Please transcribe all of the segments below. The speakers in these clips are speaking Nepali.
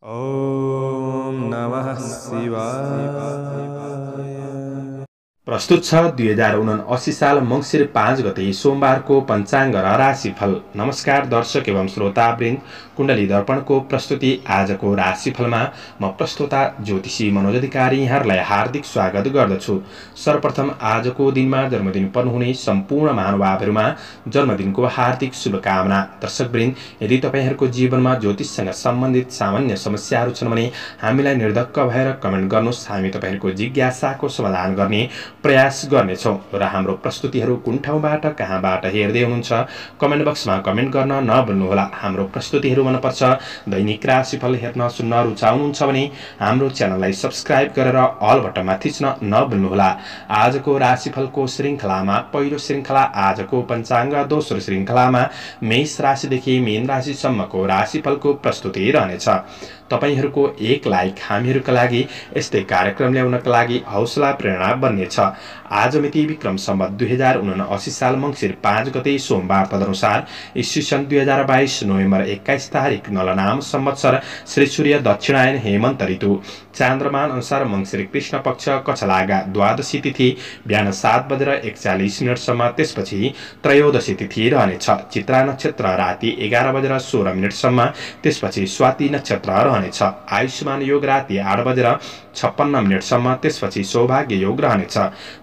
ॐ नमः शिवाय। प्रस्तुत छ 2079 साल मङ्सिर 5 गते सोमबारको पञ्चाङ्ग र राशिफल। नमस्कार दर्शक एवं श्रोतावृन्द, कुण्डली दर्पणको प्रस्तुति आजको राशिफलमा म प्रस्तोता ज्योतिषी मनोज अधिकारी यहाँहरूलाई हार्दिक स्वागत गर्दछु। सर्वप्रथम आजको दिनमा जन्मदिन पर्नुहुने सम्पूर्ण महानुभावहरूमा जन्मदिनको हार्दिक शुभकामना। दर्शकवृन्द, यदि तपाईहरूको जीवनमा ज्योतिषसँग सम्बन्धित सामान्य समस्याहरू छन् भने हामीलाई निर्धक्क भएर कमेन्ट गर्नुहोस्। हामी तपाईहरूको जिज्ञासाको समाधान गर्ने प्रयास गर्नेछौँ र हाम्रो प्रस्तुतिहरू कुन ठाउँबाट कहाँबाट हेर्दै हुनुहुन्छ कमेन्ट बक्समा कमेन्ट गर्न नभुल्नुहोला। हाम्रो प्रस्तुतिहरू मनपर्छ, दैनिक राशिफल हेर्न सुन्न रुचाउनुहुन्छ भने हाम्रो च्यानललाई सब्स्क्राइब गरेर अल बटनमा थिच्न नभुल्नुहोला। आजको राशिफलको श्रृङ्खलामा पहिलो श्रृङ्खला आजको पञ्चाङ्ग, दोस्रो श्रृङ्खलामा मेष राशिदेखि मीन राशिसम्मको राशिफलको प्रस्तुति रहनेछ। तपाईहरूको एक लाइक हामीहरूका लागि यस्तै कार्यक्रम ल्याउनका लागि हौसला प्रेरणा बन्नेछ। आज मिति विक्रम सम्वत 2079 साल मङ्सिर 5 गते सोमबार, तदनुसार ईस्वी सन् 2022 नोभेम्बर 21 तारिक नलनाम संवत्सर श्री सूर्य दक्षिणायन हेमन्त ऋतु, चान्द्रमान अनुसार मङ्सिर कृष्ण पक्ष कछलागा द्वादशी तिथि बिहान 7:41 त्यसपछि त्रयोदशी तिथि रहनेछ। चित्रा नक्षत्र राति 11:16 त्यसपछि स्वाति नक्षत्र रहनेछ। आयुष्मान योग राति 8:56 त्यसपछि सौभाग्य योग रहनेछ।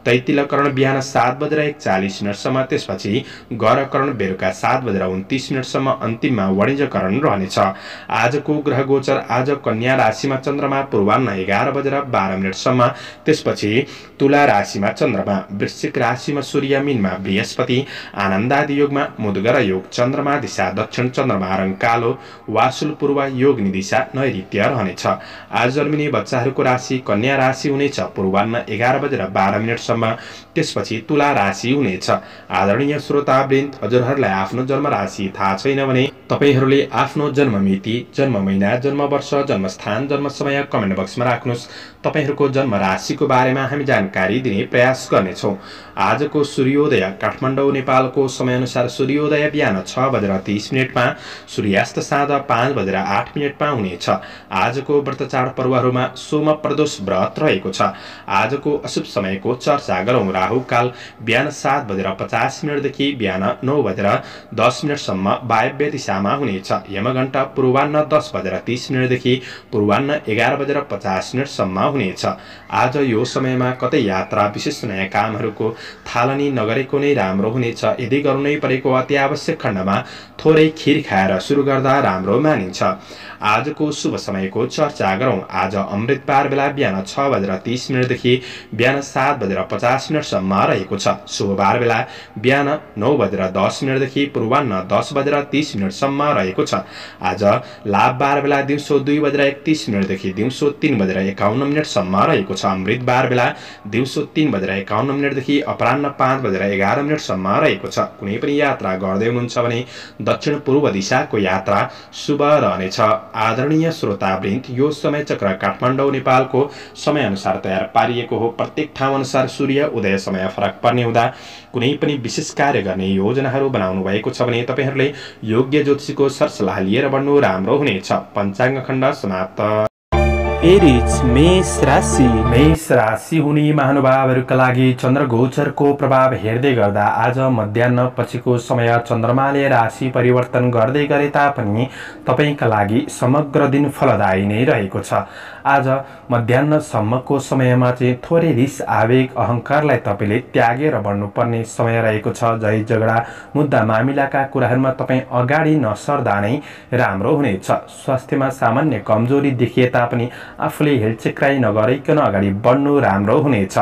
तैतिलकरण बिहान 7:41 त्यसपछि गौरकरण बेलुका 7:29 अन्तिममा वणिजकरण रहनेछ। आजको ग्रह गोचर आज कन्या राशिमा चन्द्रमा पूर्वाह्न 11:12 त्यसपछि तुला राशिमा चन्द्रमा, वृश्चिक राशिमा सूर्य, मीनमा बृहस्पति, आनन्दादि योगमा मुदगर योग, चन्द्रमा दिशा दक्षिण, चन्द्रमा रङ कालो, वासुल पूर्व, योगनी दिशा नैऋत्य रहनेछ। आज जन्मिने बच्चाहरूको राशि कन्या राशि हुनेछ पूर्वाह्न 11:12 त्यसपछि तुला राशि हुनेछ। आदरणीय श्रोतावृन्द, हजुरहरूलाई आफ्नो जन्म राशि थाहा छैन भने तपाईहरूले आफ्नो जन्म मिति, जन्म महिना, जन्म वर्ष, जन्मस्थान, जन्म समय कमेन्ट बक्समा राख्नुहोस्। तपाईहरूको जन्म राशिको बारेमा हामी जानकारी दिने प्रयास गर्नेछौँ। आजको सूर्योदय काठमाडौँ नेपालको समयअनुसार सूर्योदय बिहान 6:30 सूर्यास्त साँझ 5:08 हुनेछ। आजको व्रत चाड पर्वहरूमा सोम प्रदोष व्रत रहेको छ। आजको अशुभ समयको चर्चा गरौँ। राहु काल बिहान 7:50 देखि बिहान 9:10 वायव्य दिशामा हुनेछ। यमघण्टा पूर्वाह्न 10:30 देखि पूर्वाह्न 11:50 हुनेछ। आज यो समयमा कतै यात्रा, विशेष नयाँ कामहरूको थालनी नगरेको नै राम्रो हुनेछ। यदि गर्नै परेको अत्यावश्यक खण्डमा थोरै खिर खाएर सुरु गर्दा राम्रो मानिन्छ। आजको शुभ समयको चर्चा गरौँ। आज अमृतबार बेला बिहान 6:30 देखि बिहान 7:50 रहेको छ। शुभबार बेला बिहान 9:10 देखि पूर्वाह्न 10:30 रहेको छ। आज लाभबार बेला दिउँसो 2:31 देखि दिउँसो 3:51 रहेको छ। अमृतबार बेला दिउँसो 3:51 देखि अपराह्न 5:11 रहेको छ। कुनै पनि यात्रा गर्दै हुनुहुन्छ भने दक्षिण पूर्व दिशाको यात्रा शुभ रहनेछ। आदरणीय श्रोतावृन्द, यो समय चक्र काठमाडौँ नेपालको समयअनुसार तयार पारिएको हो। प्रत्येक ठाउँ अनुसार सूर्य उदय समय फरक पर्ने हुँदा कुनै पनि विशेष कार्य गर्ने योजनाहरू बनाउनु भएको छ भने तपाईहरूले योग्य ज्योतिषीको सरसल्लाह लिएर बढ्नु राम्रो हुनेछ। पञ्चाङ्ग खण्ड समाप्त। एरिज मेष राशि। मेष राशि हुने महानुभावहरूका लागि चन्द्र गोचरको प्रभाव हेर्दै गर्दा आज मध्याह्न पछिको समय चन्द्रमाले राशि परिवर्तन गर्दै गरे तापनि तपाईका लागि समग्र दिन फलदायी नै रहेको छ। आज मध्याह्नसम्मको समयमा चाहिँ थोरै रिस, आवेग, अहङ्कारलाई तपाईँले त्यागेर बढ्नुपर्ने समय रहेको छ। झै झगडा, मुद्दा मामिलाका कुराहरूमा तपाईँ अगाडि नसर्दा नै राम्रो हुनेछ। स्वास्थ्यमा सामान्य कमजोरी देखिए तापनि आफूले हेलचेक्राइ नगरिकन अगाडि बढ्नु राम्रो हुनेछ।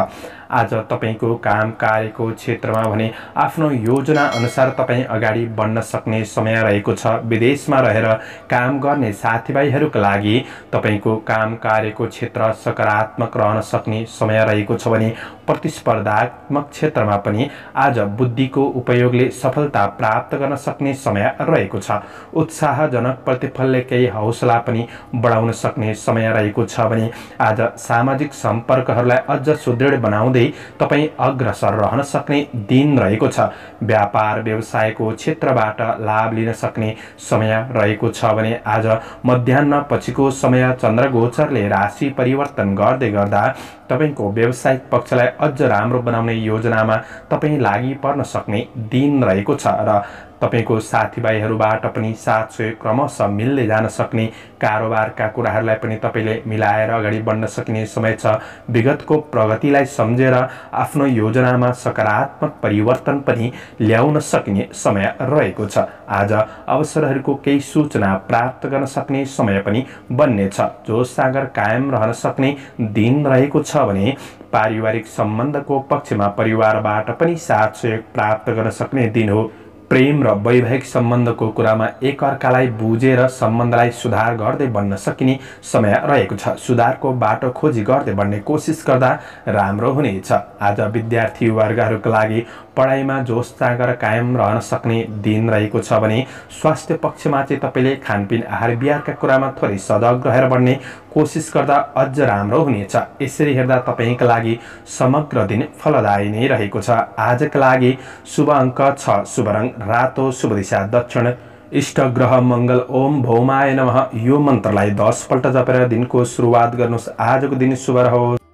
आज तपाईको काम कार्यको क्षेत्रमा भने आफ्नो योजना अनुसार तपाईँ अगाडि बढ्न सक्ने समय रहेको छ। विदेशमा रहेर काम गर्ने साथीभाइहरूका लागि तपाईको काम कार्यको क्षेत्र सकारात्मक रहन सक्ने समय रहेको छ भने प्रतिस्पर्धात्मक क्षेत्रमा पनि आज बुद्धिको उपयोगले सफलता प्राप्त गर्न सक्ने समय रहेको छ। उत्साहजनक प्रतिफलले केही हौसला पनि बढाउन सक्ने समय रहेको छ भने आज सामाजिक सम्पर्कहरूलाई अझ सुदृढ बनाउँदै बनाउँदै तपाईँ अग्रसर रहन सक्ने दिन रहेको छ। व्यापार व्यवसायको क्षेत्रबाट लाभ लिन सक्ने समय रहेको छ भने आज मध्याह्न पछिको समय चन्द्रगोचरले राशि परिवर्तन गर्दै गर्दा तपाईको व्यावसायिक पक्षलाई अझ राम्रो बनाउने योजनामा तपाईँ लागि पर्न सक्ने दिन रहेको छ र तपाईको साथीभाइहरूबाट पनि साथ सहयोग क्रमशः मिल्दै जान सक्ने, कारोबारका कुराहरूलाई पनि तपाईले मिलाएर अगाडि बढ्न सकिने समय छ। विगतको प्रगतिलाई सम्झेर आफ्नो योजनामा सकारात्मक परिवर्तन पनि ल्याउन सकिने समय रहेको छ। आज अवसरहरूको केही सूचना प्राप्त गर्न सक्ने समय पनि बन्नेछ। जोस सागर कायम रहन सक्ने दिन रहेको छ भने पारिवारिक सम्बन्धको पक्षमा परिवारबाट पनि साथ सहयोग प्राप्त गर्न सक्ने दिन हो। प्रेम र वैवाहिक सम्बन्धको कुरामा एकअर्कालाई बुझेर सम्बन्धलाई सुधार गर्दै बढ्न सकिने समय रहेको छ। सुधारको बाटो खोजी गर्दै बढ्ने कोसिस गर्दा राम्रो हुनेछ। आज विद्यार्थी वर्गहरूका लागि पढाइमा जोस जाँगर कायम रहन सक्ने दिन रहेको छ भने स्वास्थ्य पक्षमा चाहिँ तपाईले खानपिन आहार विहारका कुरामा थोरै सजग रहेर बढ्ने कोसिस गर्दा अझ राम्रो हुनेछ। यसरी हेर्दा तपाईका लागि समग्र दिन फलदायी नै रहेको छ। आजका लागि शुभ अङ्क 6, शुभ रङ रातो, शुभ दिशा दक्षिण, इष्ट ग्रह मंगल ओम भौमाय नमः यो मन्त्रलाई 10 पल्ट जपेर दिनको सुरुवात गर्नुहोस्। आजको दिन शुभ रहोस्।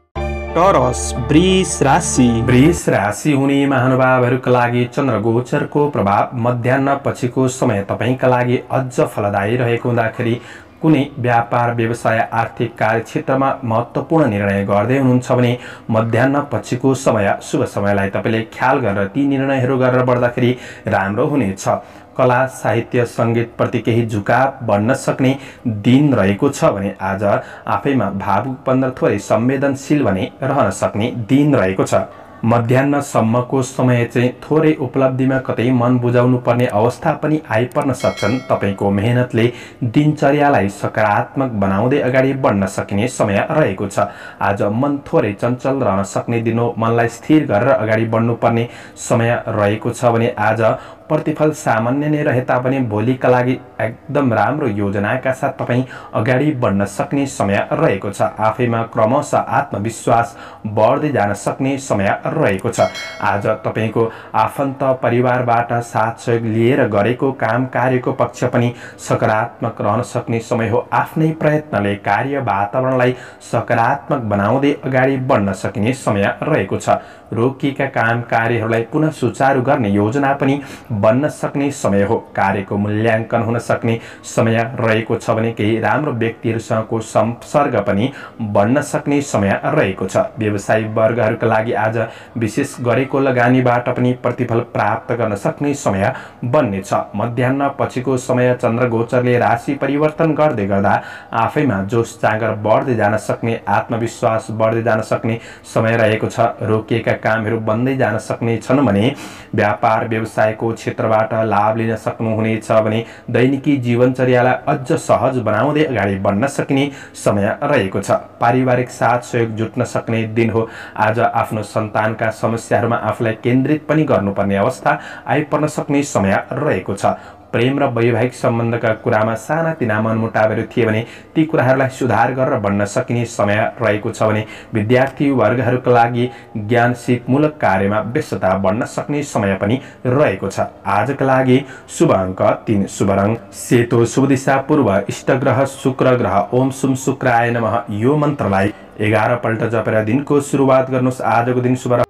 टरस वृष राशि। वृष राशि हुने महानुभावहरूका लागि चन्द्रगोचरको प्रभाव मध्याह्न पछिको समय तपाईका लागि अझ फलदायी रहेको हुँदाखेरि कुनै व्यापार व्यवसाय आर्थिक कार्यक्षेत्रमा महत्त्वपूर्ण निर्णय गर्दै हुनुहुन्छ भने मध्याह्न पछिको समय शुभ समयलाई तपाईले ख्याल गरेर ती निर्णयहरू गरेर बढ्दाखेरि राम्रो हुनेछ। कला साहित्य सङ्गीत प्रति केही झुकाव बढ्न सक्ने दिन रहेको छ भने आज आफैमा भावुकपन थोरै संवेदनशील भने रहन सक्ने दिन रहेको छ। मध्याह्नसम्मको समय चाहिँ थोरै उपलब्धिमा कतै मन बुझाउनु पर्ने अवस्था पनि आइपर्न सक्छन्। तपाईको मेहनतले दिनचर्यालाई सकारात्मक बनाउँदै अगाडि बढ्न सकिने समय रहेको छ। आज मन थोरै चञ्चल रहन सक्ने दिन हो। मनलाई स्थिर गरेर अगाडि बढ्नुपर्ने समय रहेको छ भने आज प्रतिफल सामान्य नै रहे तापनि भोलिका लागि एकदम राम्रो योजनाका साथ तपाईँ अगाडि बढ्न सक्ने समय रहेको छ। आफैमा क्रमशः आत्मविश्वास बढ्दै जान सक्ने समय रहेको छ। आज तपाईको आफन्त परिवारबाट साथ सहयोग लिएर गरेको काम कार्यको पक्ष पनि सकारात्मक रहन सक्ने समय हो। आफ्नै प्रयत्नले कार्य वातावरणलाई सकारात्मक बनाउँदै अगाडि बढ्न सकिने समय रहेको छ। रोकिएका काम कार्यहरूलाई पुनः सुचारू गर्ने योजना पनि बन्न सक्ने समय हो। कार्यको मूल्याङ्कन हुन सक्ने समय रहेको छ भने केही राम्रो व्यक्तिहरूसँगको संसर्ग पनि बन्न सक्ने समय रहेको छ। व्यवसायी वर्गहरूका लागि आज विशेष गरेको लगानीबाट पनि प्रतिफल प्राप्त गर्न सक्ने समय बन्नेछ। मध्याह्न पछिको समय चन्द्रगोचरले राशि परिवर्तन गर्दै गर्दा आफैमा जोस जाँगर बढ्दै जान सक्ने, आत्मविश्वास बढ्दै जान सक्ने समय रहेको छ। रोकिएका कामहरू बन्दै जान सक्ने छन् भने व्यापार व्यवसायको क्षेत्रबाट लाभ लिन सक्नुहुनेछ भने दैनिकी जीवनचर्यालाई अझ सहज बनाउँदै अगाडि बढ्न सकिने समय रहेको छ। पारिवारिक साथ सहयोग जुट्न सक्ने दिन हो। आज आफ्नो सन्तानका समस्याहरूमा आफूलाई केन्द्रित पनि गर्नुपर्ने अवस्था आइपर्न सक्ने समय रहेको छ। प्रेम र वैवाहिक सम्बन्धका कुरामा सानातिना मनमुटावहरू थिए भने ती कुराहरूलाई सुधार गरेर बढ्न सकिने समय रहेको छ भने विद्यार्थी वर्गहरूका लागि ज्ञान सिपमूलक कार्यमा व्यस्तता बढ्न सक्ने समय पनि रहेको छ। आजका लागि शुभ अङ्क 3, शुभ रङ सेतो, शुभ दिशा पूर्व, इष्ट ग्रह शुक्र ग्रह ओम सुम शुक्राय नमः यो मन्त्रलाई 11 पल्ट जपेर दिनको सुरुवात गर्नुहोस्। आजको दिन शुभ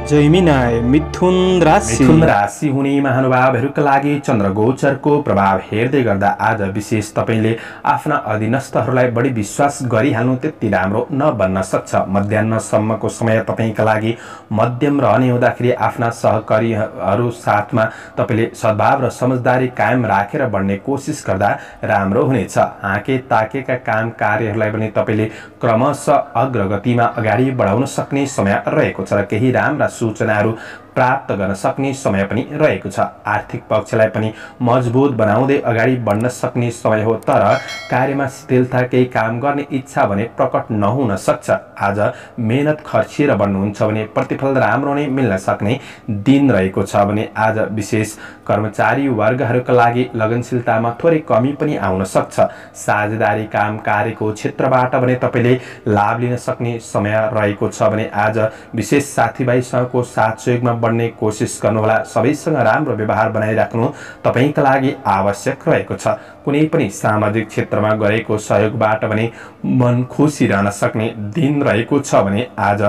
जैमिनाय मिथुन राशि। मिथुन राशि हुने महानुभावहरूका लागि चन्द्रगोचरको प्रभाव हेर्दै गर्दा आज विशेष तपाईले आफ्ना अधीनस्थहरूलाई बढी विश्वास गरिहाल्नु त्यति राम्रो नबन्न सक्छ। मध्याह्नसम्मको समय तपाईका लागि मध्यम रहने हुँदाखेरि आफ्ना सहकारीहरू साथमा तपाईले सद्भाव र समझदारी कायम राखेर बढ्ने कोसिस गर्दा राम्रो हुनेछ। हाँके ताकेका काम कार्यहरूलाई पनि तपाईले क्रमशः अग्रगतिमा अगाडि बढाउन सक्ने समय रहेको छ र केही राम्रा सूचनाहरू प्राप्त गर्न सक्ने समय पनि रहेको छ। आर्थिक पक्षलाई पनि मजबुत बनाउँदै अगाडि बढ्न सक्ने समय हो, तर कार्यमा शिथिलता, केही काम गर्ने इच्छा भने प्रकट नहुन सक्छ। आज मेहनत खर्चिएर बढ्नुहुन्छ भने प्रतिफल राम्रो नै मिल्न सक्ने दिन रहेको छ भने आज विशेष कर्मचारी वर्गहरूका लागि लगनशीलतामा थोरै कमी पनि आउन सक्छ। साझेदारी काम कार्यको क्षेत्रबाट भने तपाईँले लाभ लिन सक्ने समय रहेको छ भने आज विशेष साथीभाइसँगको साथ सहयोगमा बढ्ने कोसिस गर्नुहोला। सबैसँग राम्रो व्यवहार बनाइराख्नु तपाईँका लागि आवश्यक रहेको छ। कुनै पनि सामाजिक क्षेत्रमा गरेको सहयोगबाट भने मन खुसी रहन सक्ने दिन रहेको छ भने आज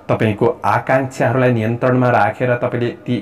तपाईँको आकांक्षाहरूलाई नियन्त्रणमा राखेर तपाईँले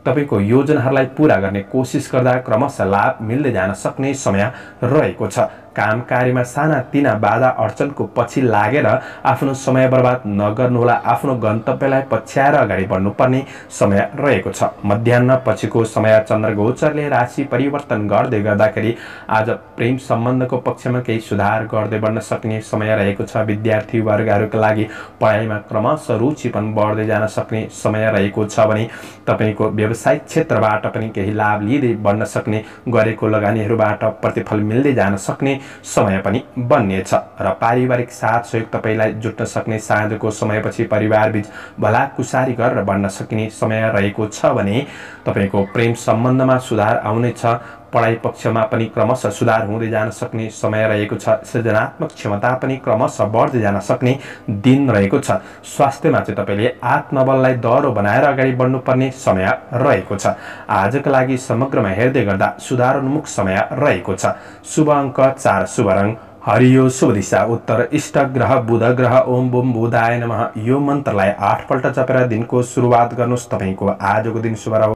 तपाईँको योजनाहरूलाई पूरा गर्ने कोसिस गर्दा क्रमशः लाभ मिल्दै जान सक्ने समय रहेको छ। काम कार्यमा सानातिना बाधा अडचनको पछि लागेर आफ्नो समय बर्बाद नगर्नुहोला। आफ्नो गन्तव्यलाई पछ्याएर अगाडि बढ्नुपर्ने समय रहेको छ। मध्याह्न पछिको समय चन्द्रगोचरले राशि परिवर्तन गर्दै गर्दाखेरि आज प्रेम सम्बन्धको पक्षमा केही सुधार गर्दै बढ्न सक्ने समय रहेको छ। विद्यार्थी वर्गहरूका लागि पढाइमा क्रमशः रुचि पनि बढ्दै जान सक्ने समय रहेको छ भने तपाईँको व्यवसायिक क्षेत्रबाट पनि केही लाभ लिँदै बढ्न सक्ने, गरेको लगानीहरूबाट प्रतिफल मिल्दै जान सक्ने समय पनि बन्नेछ। र पारिवारिक साथ सहयोग तपाईँलाई जुट्न सक्ने, साँझको समयपछि परिवारबीच भलाकुसारी गरेर बढ्न सक्ने समय रहेको छ भने तपाईँको प्रेम सम्बन्धमा सुधार आउनेछ। पढाइ पक्षमा पनि क्रमशः सुधार हुँदै जान सक्ने समय रहेको छ। सृजनात्मक क्षमता पनि क्रमशः बढ्दै जान सक्ने दिन रहेको छ। स्वास्थ्यमा चाहिँ तपाईँले आत्मबललाई दह्रो बनाएर अगाडि बढ्नुपर्ने समय रहेको छ। आजका लागि समग्रमा हेर्दै गर्दा सुधारोन्मुख समय रहेको छ। शुभ अङ्क 4, शुभ रङ हरियो, शुभ दिशा उत्तर, इष्ट ग्रह बुध ग्रह। ओम बुम बुधाय नमः। यो मन्त्रलाई 8 पल्ट जपेर दिनको सुरुवात गर्नुहोस्। तपाईँको आजको दिन शुभ रह्यो।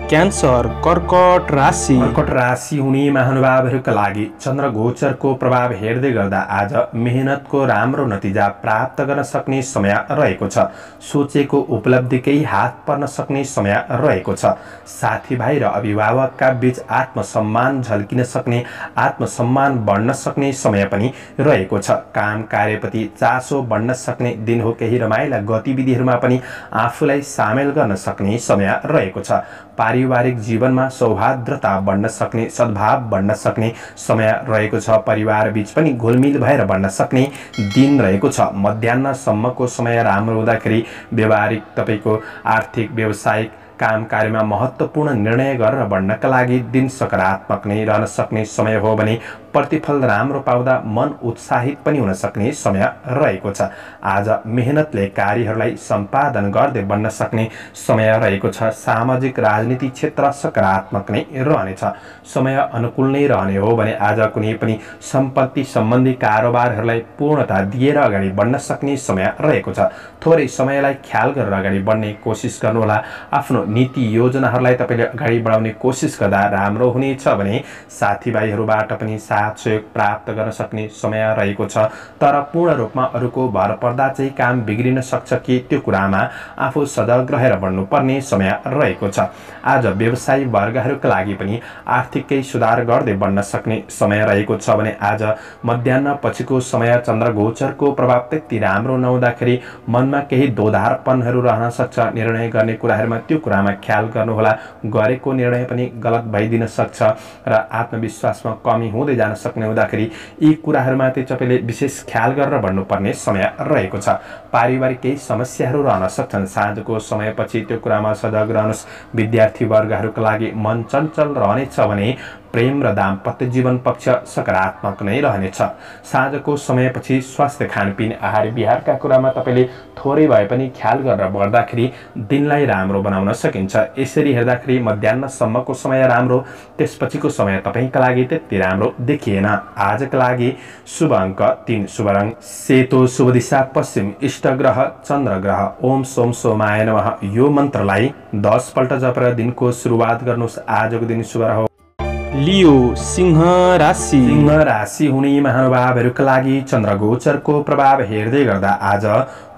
क्यान्सर कर्कट राशि। कर्कट राशि हुने महानुभावहरूका लागि चन्द्रगोचरको प्रभाव हेर्दै गर्दा आज मेहनतको राम्रो नतिजा प्राप्त गर्न सक्ने समय रहेको छ। सोचेको उपलब्धिकै हात पर्न सक्ने समय रहेको छ। साथीभाइ र अभिभावकका बीच आत्मसम्मान झल्किन सक्ने, आत्मसम्मान बढ्न सक्ने समय पनि रहेको छ। काम कार्यप्रति चासो बढ्न सक्ने दिन हो। केही रमाइला गतिविधिहरूमा पनि आफूलाई सामेल गर्न सक्ने समय रहेको छ। पारिवारिक जीवनमा सौहार्द्रता बढ्न सक्ने, सद्भाव बढ्न सक्ने समय रहेको छ। परिवार बीच पनि घुलमिल भएर बढ्न सक्ने दिन रहेको छ। मध्याह्नसम्मको समय राम्रो हुँदाखेरि व्यवहारिक तपाईँको आर्थिक व्यावसायिक काम कार्यमा महत्त्वपूर्ण निर्णय गरेर बढ्नका लागि दिन सकारात्मक नै रहन सक्ने समय हो भने प्रतिफल राम्रो पाउँदा मन उत्साहित पनि हुन सक्ने समय रहेको छ। आज मेहनतले कार्यहरूलाई सम्पादन गर्दै बढ्न सक्ने समय रहेको छ। सामाजिक राजनीतिक क्षेत्र सकारात्मक नै रहनेछ। समय अनुकूल नै रहने हो भने आज कुनै पनि सम्पत्ति सम्बन्धी कारोबारहरूलाई पूर्णता दिएर अगाडि बढ्न सक्ने समय रहेको छ। थोरै समयलाई ख्याल गरेर अगाडि बढ्ने कोसिस गर्नुहोला। आफ्नो नीति योजनाहरूलाई तपाईँले अगाडि बढाउने कोसिस गर्दा राम्रो हुनेछ भने साथीभाइहरूबाट पनि साथ सहयोग प्राप्त गर्न सक्ने समय रहेको छ। तर पूर्ण रूपमा अरूको भर पर्दा चाहिँ काम बिग्रिन सक्छ कि त्यो कुरामा आफू सजग रहेर बढ्नुपर्ने समय रहेको छ। आज व्यवसायी वर्गहरूका लागि पनि आर्थिकै सुधार गर्दै बढ्न सक्ने समय रहेको छ भने आज मध्याह्न पछिको समय चन्द्रगोचरको प्रभाव त्यति राम्रो नहुँदाखेरि मनमा केही दोधारपनहरू रहन सक्छ। निर्णय गर्ने कुराहरूमा त्यो कुरामा ख्याल गर्नुहोला। गरेको निर्णय पनि गलत भइदिन सक्छ र आत्मविश्वासमा कमी हुँदै जान सक्ने हुँदाखेरि यी कुराहरूमाथि तपाईँले विशेष ख्याल गरेर बढ्नुपर्ने समय रहेको छ। पारिवारिक केही समस्याहरू रहन सक्छन्। साँझको समयपछि त्यो कुरामा सजग रहनुहोस्। विद्यार्थी वर्गहरूका लागि मन चञ्चल रहनेछ भने प्रेम र दाम्पत्य जीवन पक्ष सकारात्मक नै रहनेछ। साँझको समयपछि स्वास्थ्य, खानपिन, आहार विहारका कुरामा तपाईँले थोरै भए पनि ख्याल गरेर बढ्दाखेरि दिनलाई राम्रो बनाउन सकिन्छ। यसरी हेर्दाखेरि मध्याह्नसम्मको समय राम्रो, त्यसपछिको समय तपाईँका लागि त्यति राम्रो देखिएन। आजका लागि शुभ अङ्क 3, शुभ रङ सेतो, शुभ दिशा पश्चिम, इष्ट ग्रह चन्द्र ग्रह। ओम सोम सोमाय नमः। यो मन्त्रलाई 10 पल्ट जपेर दिनको सुरुवात गर्नुहोस्। आजको दिन शुभ रह्यो। लियो सिंह राशि। सिंह राशि हुने महानुभावहरूका लागि चन्द्रगोचरको प्रभाव हेर्दै गर्दा आज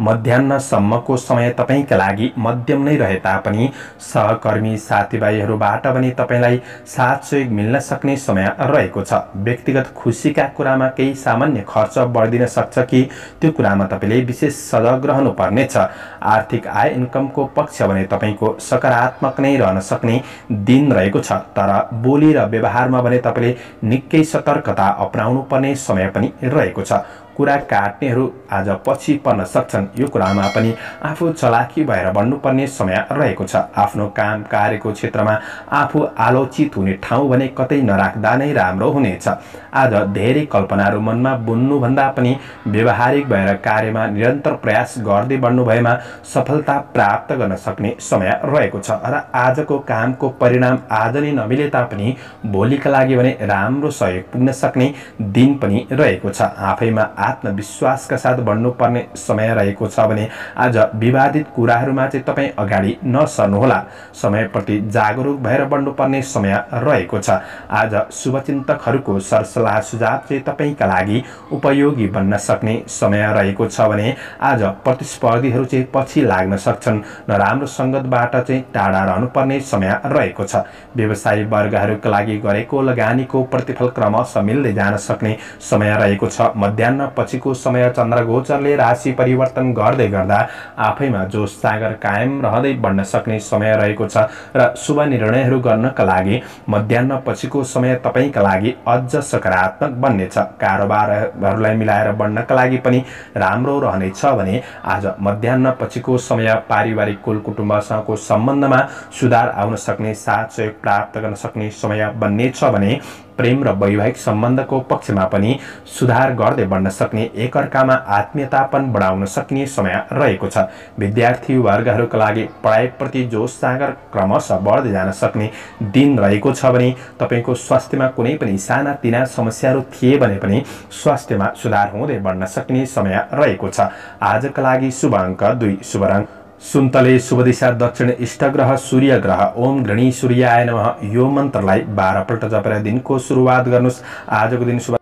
मध्याह्नसम्मको समय तपाईँका लागि मध्यम नै रहे तापनि सहकर्मी साथीभाइहरूबाट पनि तपाईँलाई साथ सहयोग मिल्न सक्ने समय रहेको छ। व्यक्तिगत खुसीका कुरामा केही सामान्य खर्च बढिदिन सक्छ कि त्यो कुरामा तपाईँले विशेष सजग रहनुपर्नेछ। आर्थिक आय इन्कमको पक्ष भने तपाईँको सकारात्मक नै रहन सक्ने दिन रहेको छ, तर बोली र व्यवहारमा भने तपाईँले निकै सतर्कता अपनाउनु पर्ने समय पनि रहेको छ। कुरा काट्नेहरू आज पछि पर्न सक्छन्, यो कुरामा पनि आफू चलाखी भएर बढ्नुपर्ने समय रहेको छ। आफ्नो काम कार्यको क्षेत्रमा आफू आलोचित हुने ठाउँ भने कतै नराख्दा नै राम्रो हुनेछ। आज धेरै कल्पनाहरू मनमा बुन्नुभन्दा पनि व्यावहारिक भएर कार्यमा निरन्तर प्रयास गर्दै बढ्नु भएमा सफलता प्राप्त गर्न सक्ने समय रहेको छ र आजको कामको परिणाम आज नै नमिले तापनि भोलिका लागि भने राम्रो सहयोग पुग्न सक्ने दिन पनि रहेको छ। आफैमा आत्मविश्वासका साथ बढ्नुपर्ने समय रहेको छ भने आज विवादित कुराहरूमा चाहिँ तपाईँ अगाडि नसर्नुहोला। समयप्रति जागरुक भएर बढ्नुपर्ने समय रहेको छ। आज शुभचिन्तकहरूको सरसल्लाह सुझाव चाहिँ तपाईँका लागि उपयोगी बन्न सक्ने समय रहेको छ भने आज प्रतिस्पर्धीहरू चाहिँ पछि लाग्न सक्छन्। नराम्रो सङ्गतबाट चाहिँ टाढा रहनुपर्ने समय रहेको छ। व्यवसायी वर्गहरूका लागि गरेको लगानीको प्रतिफल क्रमशः मिल्दै जान सक्ने समय रहेको छ। मध्याह्न पछिको समय चन्द्रगोचरले राशि परिवर्तन गर्दै गर्दा आफैमा जोश जागर कायम रहँदै बढ्न सक्ने समय रहेको छ र शुभ निर्णयहरू गर्नका लागि मध्याह्न पछिको समय तपाईँका लागि अझ सकारात्मक बन्नेछ। कारोबारहरूलाई मिलाएर बढ्नका लागि पनि राम्रो रहनेछ भने आज मध्याह्न पछिको समय पारिवारिक कुल कुटुम्बसँगको सम्बन्धमा सुधार आउन सक्ने, साथ सहयोग प्राप्त गर्न सक्ने समय बन्नेछ भने प्रेम र वैवाहिक सम्बन्धको पक्षमा पनि सुधार गर्दै बढ्न सक्ने, एकअर्कामा आत्मीयतापन बढाउन सक्ने समय रहेको छ। विद्यार्थी वर्गहरूका लागि पढाइप्रति जोश जागर क्रमशः बढ्दै जान सक्ने दिन रहेको छ भने तपाईँको स्वास्थ्यमा कुनै पनि सानातिना समस्याहरू थिए भने पनि स्वास्थ्यमा सुधार हुँदै बढ्न सक्ने समय रहेको छ। आजका लागि शुभ अङ्क 2, शुभ रङ सुन्तले, शुभ दिशा दक्षिण, इष्ट ग्रह सूर्य ग्रह। ओम गृणी सूर्याय नमः यो मन्त्रलाई 12 पल्ट जपेर दिनको सुरुवात गर्नुहोस्। आजको दिन शुभ।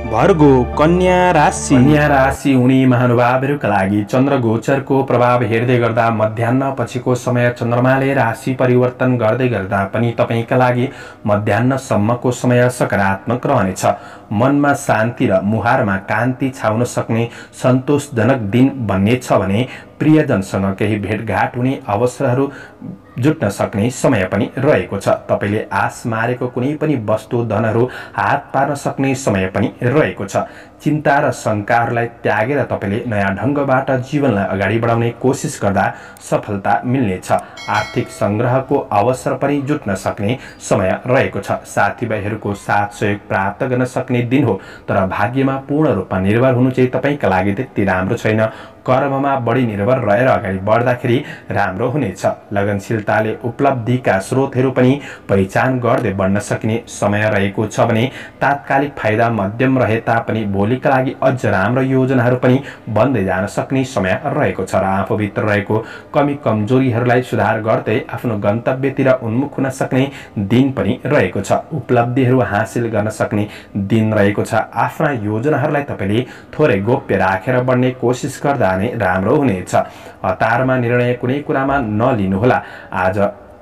भर्गो कन्या राशि। कन्या राशि हुने महानुभावहरूका लागि चन्द्रगोचरको प्रभाव हेर्दै गर्दा मध्याह्न पछिको समय चन्द्रमाले राशि परिवर्तन गर्दै गर्दा पनि तपाईँका लागि मध्याह्नसम्मको समय सकारात्मक रहनेछ। मनमा शान्ति र मुहारमा कान्ति छाउन सक्ने सन्तोषजनक दिन बन्नेछ भने प्रियजनसँग केही भेटघाट हुने अवसरहरू जुट्न सक्ने समय पनि रहेको छ। तपाईँले आश मारेको कुनै पनि वस्तु धनहरू हात पार्न सक्ने समय पनि रहेको छ। चिन्ता र शङ्काहरूलाई त्यागेर तपाईँले नयाँ ढङ्गबाट जीवनलाई अगाडि बढाउने कोसिस गर्दा सफलता मिल्नेछ। आर्थिक सङ्ग्रहको अवसर पनि जुट्न सक्ने समय रहेको छ। साथीभाइहरूको साथ सहयोग प्राप्त गर्न सक्ने दिन हो, तर भाग्यमा पूर्ण रूपमा निर्भर हुनु चाहिँ तपाईँका लागि त्यति राम्रो छैन। कर्ममा बढी निर्भर रहेर अगाडि बढ्दाखेरि राम्रो हुनेछ। लगनशीलताले उपलब्धिका स्रोतहरू पनि पहिचान गर्दै बढ्न सकिने समय रहेको छ भने तात्कालिक फाइदा मध्यम रहे तापनि भोलिका लागि अझ राम्रो योजनाहरू पनि बन्दै जान सक्ने समय रहेको छ र आफूभित्र रहेको कमी कमजोरीहरूलाई सुधार गर्दै आफ्नो गन्तव्यतिर उन्मुख हुन सक्ने दिन पनि रहेको छ। उपलब्धिहरू हासिल गर्न सक्ने दिन रहेको छ। आफ्ना योजनाहरूलाई तपाईँले थोरै गोप्य राखेर बढ्ने कोसिस गर्दा नै राम्रो हुनेछ। हतारमा निर्णय कुनै कुरामा नलिनुहोला। आज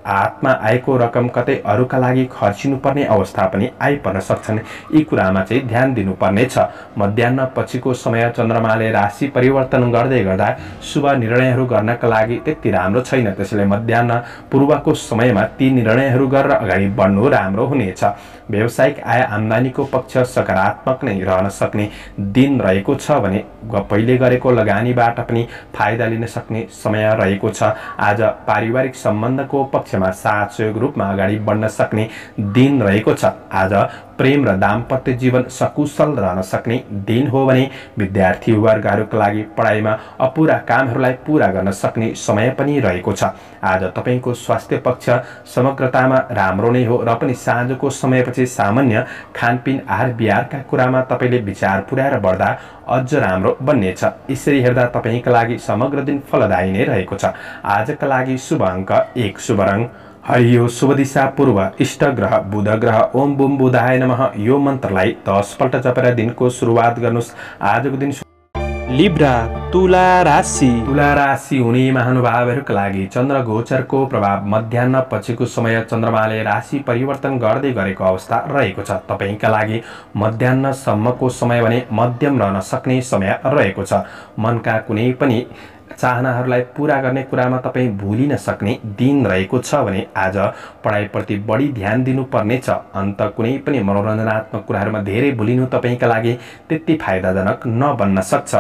हातमा आएको रकम कतै अरूका लागि खर्चिनुपर्ने अवस्था पनि आइपर्न सक्छन्, यी कुरामा चाहिँ ध्यान दिनुपर्नेछ। मध्याह्न पछिको समय चन्द्रमाले राशि परिवर्तन गर्दै गर्दा शुभ निर्णयहरू गर्नका लागि त्यति राम्रो छैन, त्यसैले मध्याह्न पूर्वको समयमा ती निर्णयहरू गरेर अगाडि बढ्नु राम्रो हुनेछ। व्यावसायिक आय आम्दानीको पक्ष सकारात्मक नै रहन सक्ने दिन रहेको छ भने पहिले गरेको लगानीबाट पनि फाइदा लिन सक्ने समय रहेको छ। आज पारिवारिक सम्बन्धको पक्षमा साथ सहयोग रूपमा अगाडि बढ्न सक्ने दिन रहेको छ। आज प्रेम र दाम्पत्य जीवन सकुशल रहन सक्ने दिन हो भने विद्यार्थी वर्गहरूका लागि पढाइमा अपुरा कामहरूलाई पूरा गर्न सक्ने समय पनि रहेको छ। आज तपाईँको स्वास्थ्य पक्ष समग्रतामा राम्रो नै हो र पनि साँझको समयपछि सामान्य खानपिन आहार विहारका कुरामा तपाईँले विचार पुर्याएर बढ्दा अझ राम्रो बन्नेछ। यसरी हेर्दा तपाईँका लागि समग्र दिन फलदायी नै रहेको छ। आजका लागि शुभ अङ्क 1, शुभ रङ हरियो शुभ दिशा पूर्व इष्ट ग्रह बुध ग्रह ओम बुम बुधाय नमः यो मन्त्रलाई 10 पल्ट जपेर दिनको सुरुवात गर्नुस्। आजको दिन लिब्रा तुला राशि हुने महानुभावहरूका लागि चन्द्र गोचरको प्रभाव मध्याह्न पछिको समय चन्द्रमाले राशि परिवर्तन गर्दै गरेको अवस्था रहेको छ। तपाईका लागि मध्याह्नसम्मको समय भने मध्यम रहन सक्ने समय रहेको छ। मनका कुनै पनि चाहनाहरूलाई पूरा गर्ने कुरामा तपाईँ भुलिन सक्ने दिन रहेको छ भने आज पढाइप्रति बढी ध्यान दिनुपर्नेछ। अन्त कुनै पनि मनोरञ्जनात्मक कुराहरूमा धेरै भुलिनु तपाईका लागि त्यति फाइदाजनक नबन्न सक्छ।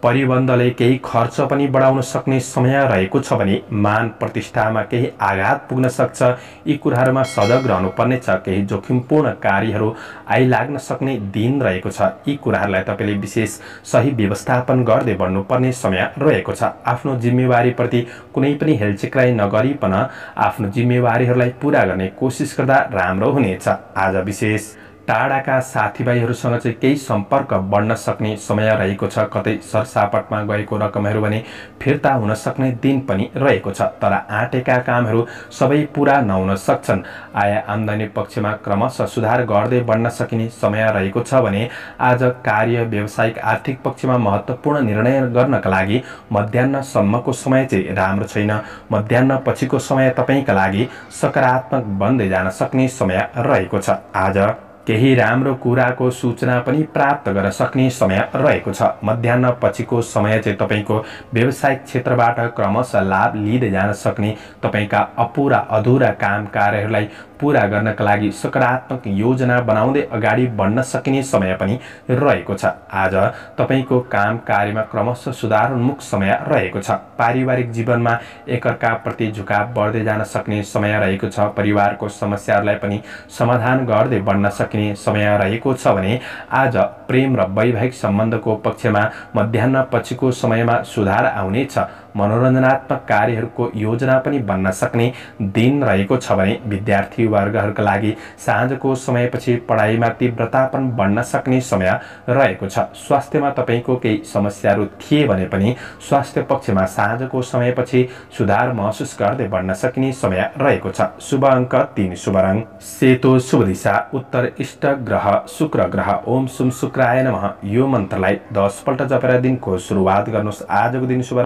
परिबन्धले केही खर्च पनि बढाउन सक्ने समय रहेको छ भने मान प्रतिष्ठामा केही आघात पुग्न सक्छ। यी कुराहरूमा सजग रहनुपर्नेछ। केही जोखिमपूर्ण कार्यहरू आइलाग्न सक्ने दिन रहेको छ। यी कुराहरूलाई तपाईँले विशेष सही व्यवस्थापन गर्दै बढ्नुपर्ने समय रहेको छ। आफ्नो जिम्मेवारीप्रति कुनै पनि हेलचेक्राइ नगरिकन आफ्नो जिम्मेवारीहरूलाई पूरा गर्ने कोसिस गर्दा राम्रो हुनेछ। आज विशेष टाढाका साथीभाइहरूसँग चाहिँ केही सम्पर्क बढ्न सक्ने समय रहेको छ। कतै सरसापटमा गएको रकमहरू भने फिर्ता हुन सक्ने दिन पनि रहेको छ। तर आँटेका कामहरू सबै पूरा नहुन सक्छन्। आय आम्दानी पक्षमा क्रमशः सुधार गर्दै बढ्न सकिने समय रहेको छ भने आज कार्य व्यावसायिक आर्थिक पक्षमा महत्त्वपूर्ण निर्णय गर्नका लागि मध्याह्नसम्मको समय चाहिँ राम्रो छैन। मध्याह्न पछिको समय तपाईँका लागि सकारात्मक बन्दै जान सक्ने समय रहेको छ। आज केही राम्रो कुराको सूचना पनि प्राप्त गर्न सक्ने समय रहेको छ। मध्याह्न पछिको समय चाहिँ तपाईको व्यावसायिक क्षेत्रबाट क्रमशः लाभ लिँदै जान सक्ने, तपाईका अपुरा अधुरा काम कार्यहरूलाई पूरा गर्नका लागि सकारात्मक योजना बनाउँदै अगाडि बढ्न सकिने समय पनि रहेको छ। आज तपाईको काम कार्यमा क्रमशः सुधारोन्मुख समय रहेको छ। पारिवारिक जीवनमा एकअर्काप्रति झुकाव बढ्दै जान सक्ने समय रहेको छ। परिवारको समस्याहरूलाई पनि समाधान गर्दै बढ्न सक्ने समय रहेको छ भने आज प्रेम र वैवाहिक सम्बन्धको पक्षमा मध्याह्न पछिको समयमा सुधार आउनेछ। मनोरञ्जनात्मक कार्यहरूको योजना पनि बन्न सक्ने दिन रहेको छ भने विद्यार्थी वर्गहरूका लागि साँझको समयपछि पढाइमा तीव्रता पनि बढ्न सक्ने समय रहेको छ। स्वास्थ्यमा तपाईँको केही समस्याहरू थिए भने पनि स्वास्थ्य पक्षमा साँझको समयपछि सुधार महसुस गर्दै बढ्न सकिने समय रहेको छ। शुभ अङ्क 3, शुभ रङ सेतो, शुभ दिशा उत्तर, इष्ट ग्रह शुक्र ग्रह ओम सुम शुक्राय नमः यो मन्त्रलाई 10 पल्ट जपेर दिनको सुरुवात गर्नुहोस्। आजको दिन शुभ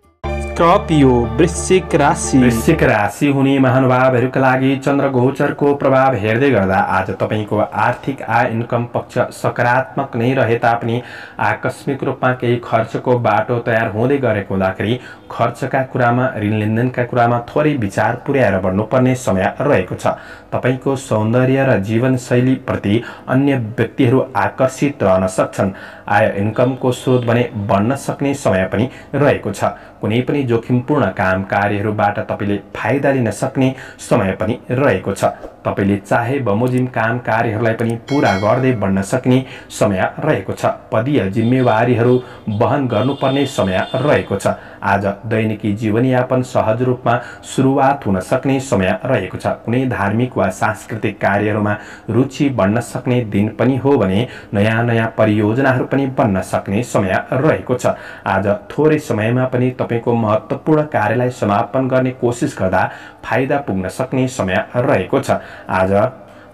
स्कर्पियो वृश्चिक राशि हुने महानुभावहरूका लागि चन्द्र गोचरको प्रभाव हेर्दै गर्दा आज तपाईँको आर्थिक आय इन्कम पक्ष सकारात्मक नै रहे तापनि आकस्मिक रूपमा केही खर्चको बाटो तयार हुँदै गरेको हुँदाखेरि खर्चका कुरामा, ऋण लेनदेनका कुरामा थोरै विचार पुर्याएर बढ्नुपर्ने समय रहेको छ। तपाईँको सौन्दर्य र जीवनशैलीप्रति अन्य व्यक्तिहरू आकर्षित रहन सक्छन्। आय इन्कमको स्रोत भने बढ्न सक्ने समय पनि रहेको छ। कुनै पनि जोखिमपूर्ण काम कार्यहरूबाट तपाईँले फाइदा लिन सक्ने समय पनि रहेको छ। तपाईँले चाहे बमोजिम काम कार्यहरूलाई पनि पूरा गर्दै बढ्न सक्ने समय रहेको छ। पदीय जिम्मेवारीहरू वहन गर्नुपर्ने समय रहेको छ। आज दैनिकी जीवनयापन सहज रूपमा सुरुवात हुन सक्ने समय रहेको छ। कुनै धार्मिक वा सांस्कृतिक कार्यहरूमा रुचि बढ्न सक्ने दिन पनि हो भने नयाँ नयाँ परियोजनाहरू पनि बन्न सक्ने समय रहेको छ। आज थोरै समयमा पनि तपाईँको महत्त्वपूर्ण कार्यलाई समापन गर्ने कोसिस गर्दा फाइदा पुग्न सक्ने समय रहेको छ। आज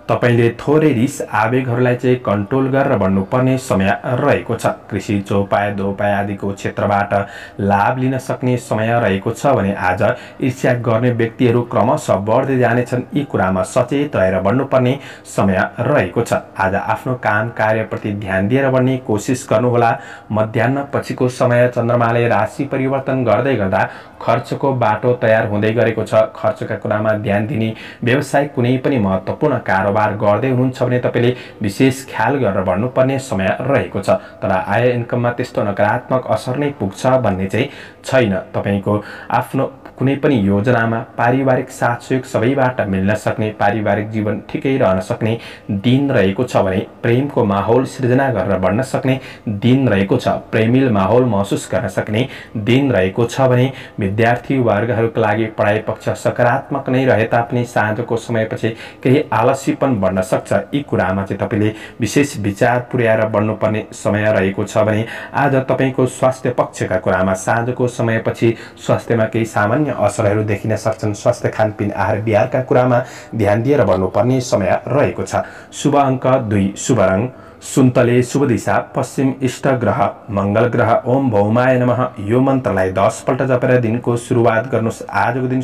तपाईले थोरै रिस आवेगहरूलाई चाहिँ कन्ट्रोल गरेर बढ्नुपर्ने समय रहेको छ। कृषि, चौपाया, दोपाया आदिको क्षेत्रबाट लाभ लिन सक्ने समय रहेको छ भने आज ईर्ष्या गर्ने व्यक्तिहरू क्रमशः बढ्दै जानेछन्। यी कुरामा सचेत रहेर बढ्नुपर्ने समय रहेको छ। आज आफ्नो काम कार्यप्रति ध्यान दिएर बढ्ने कोसिस गर्नुहोला। मध्याह्न पछिको समय चन्द्रमाले राशि परिवर्तन गर्दै गर्दा खर्चको बाटो तयार हुँदै गरेको छ। खर्चका कुरामा ध्यान दिने, व्यवसायिक कुनै पनि महत्त्वपूर्ण कारोबार गर्दै हुनुहुन्छ भने तपाईले विशेष ख्याल गरेर बढ्नुपर्ने समय रहेको छ। तर आय इन्कममा त्यस्तो नकारात्मक असर नै पुग्छ भन्ने चाहिँ छैन। तपाईको आफ्नो कुनै पनि योजनामा पारिवारिक साथ सहयोग सबैबाट मिल्न सक्ने, पारिवारिक जीवन ठिकै रहन सक्ने दिन रहेको छ भने प्रेमको माहौल सृजना गरेर बढ्न सक्ने दिन रहेको छ। प्रेमिल माहौल महसुस गर्न सक्ने दिन रहेको छ भने विद्यार्थी वर्गहरूका लागि पढाइ पक्ष सकारात्मक नै रहे तापनि साँझको समयपछि केही आलस्यपन नजिकपन बढ्न सक्छ। यी कुरामा चाहिँ तपाईले विशेष विचार पुर्याएर बढ्नुपर्ने समय रहेको छ भने आज तपाईको स्वास्थ्य पक्षका कुरामा साँझको समयपछि स्वास्थ्यमा केही सामान्य असरहरू देखिन सक्छन्। स्वास्थ्य खानपिन आहार विहारका कुरामा ध्यान दिएर बढ्नुपर्ने समय रहेको छ। शुभ अङ्क 2, शुभ रङ सुन्तले, शुभ दिशा पश्चिम, इष्ट ग्रह मंगल ग्रह। ओम भौमाय नमः यो मन्त्रलाई 10 पल्ट जपेर दिनको सुरुवात गर्नुस्। आजको दिन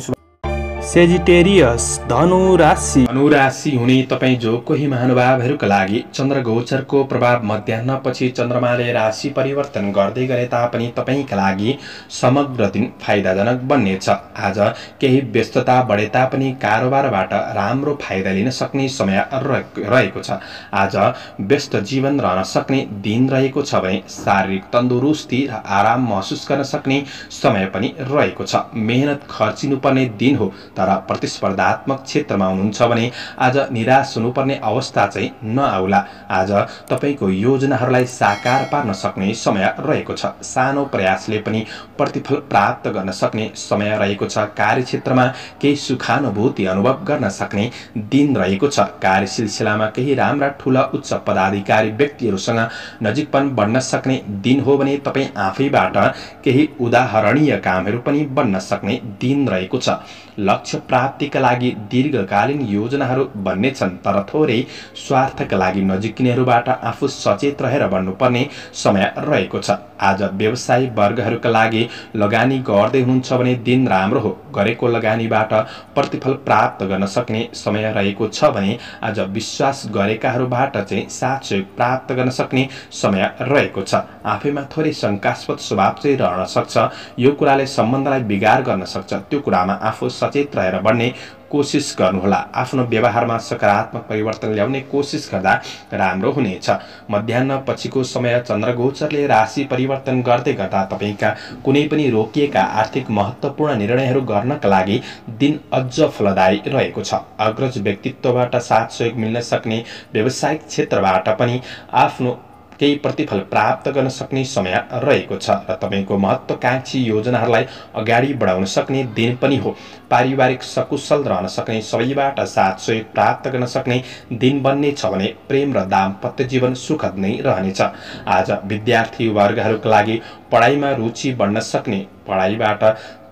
सेजिटेरियस धनु राशि हुने तपाईँ जो कोही महानुभावहरूका लागि चन्द्र गोचरको प्रभाव मध्याह्नपछि चन्द्रमाले राशि परिवर्तन गर्दै गरे तापनि तपाईँका लागि समग्र दिन फाइदाजनक बन्नेछ। आज केही व्यस्तता बढे तापनि कारोबारबाट राम्रो फाइदा लिन सक्ने समय रहेको छ। आज व्यस्त जीवन रहन सक्ने दिन रहेको छ भने शारीरिक तन्दुरुस्ती र आराम महसुस गर्न सक्ने समय पनि रहेको छ। मेहनत खर्चिनुपर्ने दिन हो, तर प्रतिस्पर्धात्मक क्षेत्रमा हुनुहुन्छ भने आज निराश हुनुपर्ने अवस्था चाहिँ नआउला। आज तपाईको योजनाहरूलाई साकार पार्न सक्ने समय रहेको छ। सानो प्रयासले पनि प्रतिफल प्राप्त गर्न सक्ने समय रहेको छ। कार्यक्षेत्रमा केही सुखानुभूति अनुभव गर्न सक्ने दिन रहेको छ। कार्य सिलसिलामा केही राम्रा ठूला उच्च पदाधिकारी व्यक्तिहरूसँग नजिकपन बढ्न सक्ने दिन हो भने तपाईँ आफैबाट केही उदाहरणीय कामहरू पनि बन्न सक्ने दिन रहेको छ। लक्ष्य प्राप्तिका लागि दीर्घकालीन योजनाहरू बन्नेछन्, तर थोरै स्वार्थका लागि नजिकिनेहरूबाट आफू सचेत रहेर बढ्नुपर्ने समय रहेको छ। आज व्यवसायी वर्गहरूका लागि लगानी गर्दै हुनुहुन्छ भने दिन राम्रो हो। गरेको लगानीबाट प्रतिफल प्राप्त गर्न सक्ने समय रहेको छ भने आज विश्वास गरेकाहरूबाट चाहिँ साथ सहयोग प्राप्त गर्न सक्ने समय रहेको छ। आफैमा थोरै शङ्कास्पद स्वभाव चाहिँ रहन सक्छ। यो कुराले सम्बन्धलाई बिगार गर्न सक्छ। त्यो कुरामा आफू सचेत रहेर बढ्ने कोसिस गर्नुहोला। आफ्नो व्यवहारमा सकारात्मक परिवर्तन ल्याउने कोसिस गर्दा राम्रो हुनेछ। मध्याह्न पछिको समय चन्द्रगोचरले राशि परिवर्तन गर्दै गर्दा तपाईका कुनै पनि रोकिएका आर्थिक महत्त्वपूर्ण निर्णयहरू गर्नका लागि दिन अझ फलदायी रहेको छ। अग्रज व्यक्तित्वबाट साथ सहयोग मिल्न सक्ने, व्यावसायिक क्षेत्रबाट पनि आफ्नो केही प्रतिफल प्राप्त गर्न सक्ने समय रहेको छ र तपाईको महत्त्वकांक्षी योजनाहरूलाई अगाडि बढाउन सक्ने दिन पनि हो। पारिवारिक सकुशल रहन सक्ने, सबैबाट साथ सहयोग प्राप्त गर्न सक्ने दिन बन्ने छ भने प्रेम र दाम्पत्य जीवन सुखद नै रहनेछ। आज विद्यार्थी वर्गहरूका लागि पढाइमा रुचि बढ्न सक्ने, पढाइबाट